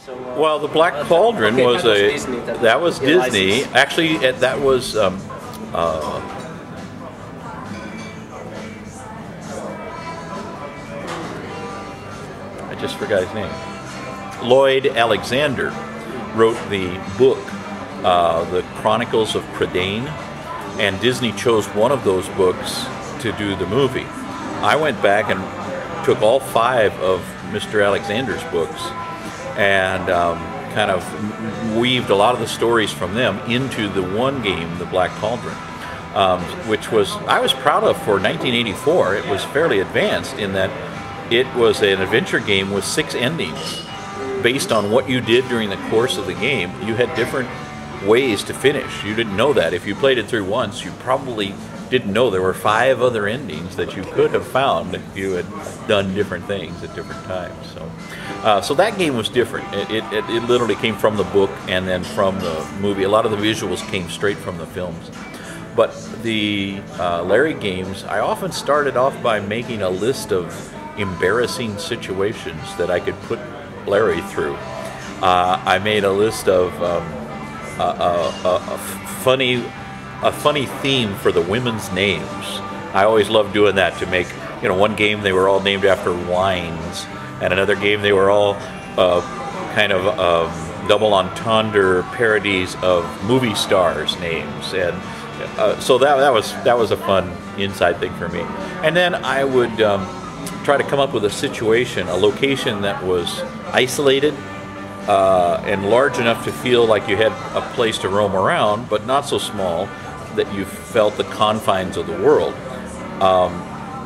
So, Well, the Black Cauldron okay, was Disney, that was Disney. licensed. Actually, that was I just forgot his name. Lloyd Alexander wrote the book, The Chronicles of Prydain, and Disney chose one of those books to do the movie. I went back and took all 5 of Mr. Alexander's books and kind of weaved a lot of the stories from them into the one game, The Black Cauldron, which I was proud of for 1984. It was fairly advanced in that it was an adventure game with 6 endings. Based on what you did during the course of the game, you had different ways to finish. You didn't know that. If you played it through once, you probably didn't know there were 5 other endings that you could have found if you had done different things at different times. So that game was different. It literally came from the book and then from the movie. A lot of the visuals came straight from the films. But the Larry games, I often started off by making a list of embarrassing situations that I could put Larry through. I made a list of a funny theme for the women's names. I always loved doing that, to make, one game they were all named after wines, and another game they were all kind of double entendre parodies of movie stars' names, and so that was a fun inside thing for me. And then I would try to come up with a situation, a location that was isolated and large enough to feel like you had a place to roam around, but not so small that you felt the confines of the world.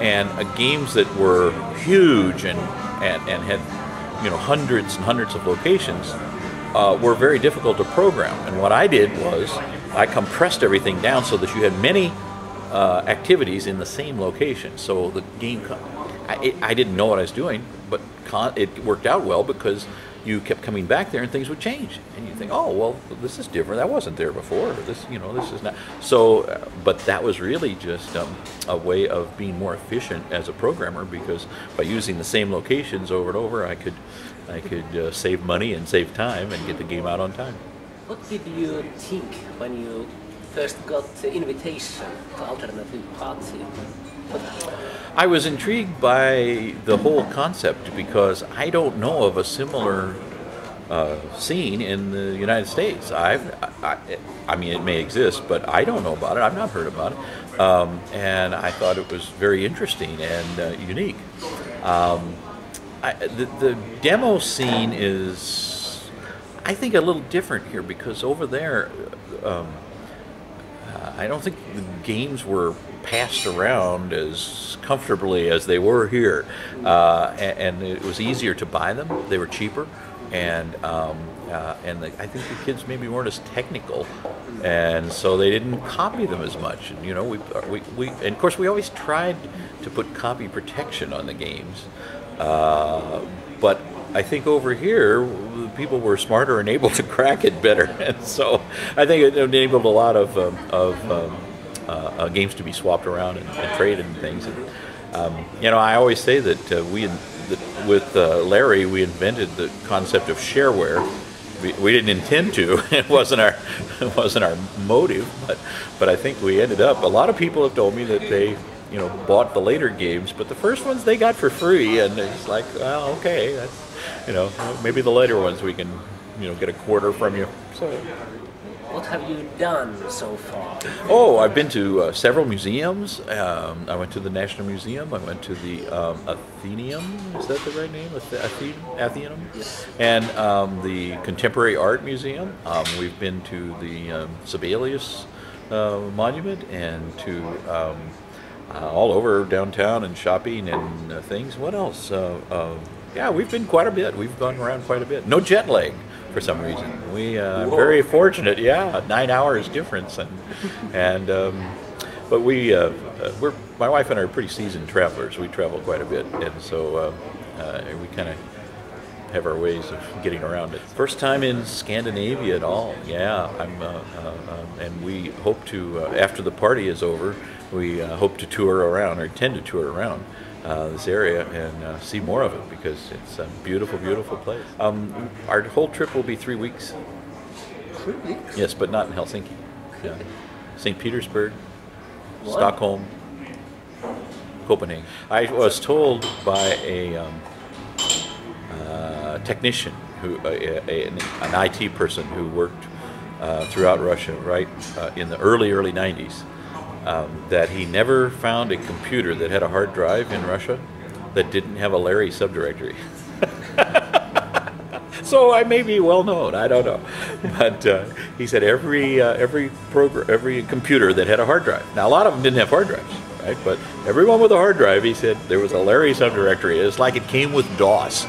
And games that were huge and had hundreds and hundreds of locations were very difficult to program. And what I did was I compressed everything down so that you had many activities in the same location. So the game, I didn't know what I was doing, but it worked out well because you kept coming back there and things would change, and you think, oh well, this is different. That wasn't there before. This is not. So, but that was really just a way of being more efficient as a programmer, because by using the same locations over and over, I could save money and save time and get the game out on time. What did you think when you first got the invitation to Alternative Party? I was intrigued by the whole concept because I don't know of a similar scene in the United States. I mean, it may exist, but I don't know about it. I've not heard about it, and I thought it was very interesting and unique. The demo scene is, I think, a little different here, because over there, I don't think the games were passed around as comfortably as they were here, and it was easier to buy them. They were cheaper, and I think the kids maybe weren't as technical, and so they didn't copy them as much. And and of course we always tried to put copy protection on the games, but I think over here people were smarter and able to crack it better, and so I think it enabled a lot of games to be swapped around and traded and things. And, I always say that with Larry, we invented the concept of shareware. We didn't intend to. It wasn't our motive, but I think we ended up. A lot of people have told me that they bought the later games, but the first ones they got for free, and it's like, well, okay, that's, maybe the later ones we can get a quarter from you. So. What have you done so far? Oh, I've been to several museums. I went to the National Museum. I went to the Athenaeum. Is that the right name? Athenaeum? Yes. And the Contemporary Art Museum. We've been to the Sibelius Monument, and to all over downtown and shopping and things. What else? Yeah, we've been quite a bit. We've gone around quite a bit. No jet lag. For some reason, I'm very fortunate. Yeah, 9 hours difference, but my wife and I are pretty seasoned travelers. We travel quite a bit, and so we kind of have our ways of getting around it. First time in Scandinavia at all. Yeah, and we hope to, after the party is over, we hope to tour around, or intend to tour around. this area and see more of it, because it's a beautiful, beautiful place. Our whole trip will be 3 weeks. 3 weeks? Yes, but not in Helsinki. Yeah. St. Petersburg, What? Stockholm, Copenhagen. I was told by a technician, an IT person who worked throughout Russia, right, in the early 90s, that he never found a computer that had a hard drive in Russia that didn't have a Larry subdirectory. So I may be well known, I don't know, but he said every computer that had a hard drive. Now a lot of them didn't have hard drives, right? But everyone with a hard drive, he said, there was a Larry subdirectory. It's like it came with DOS.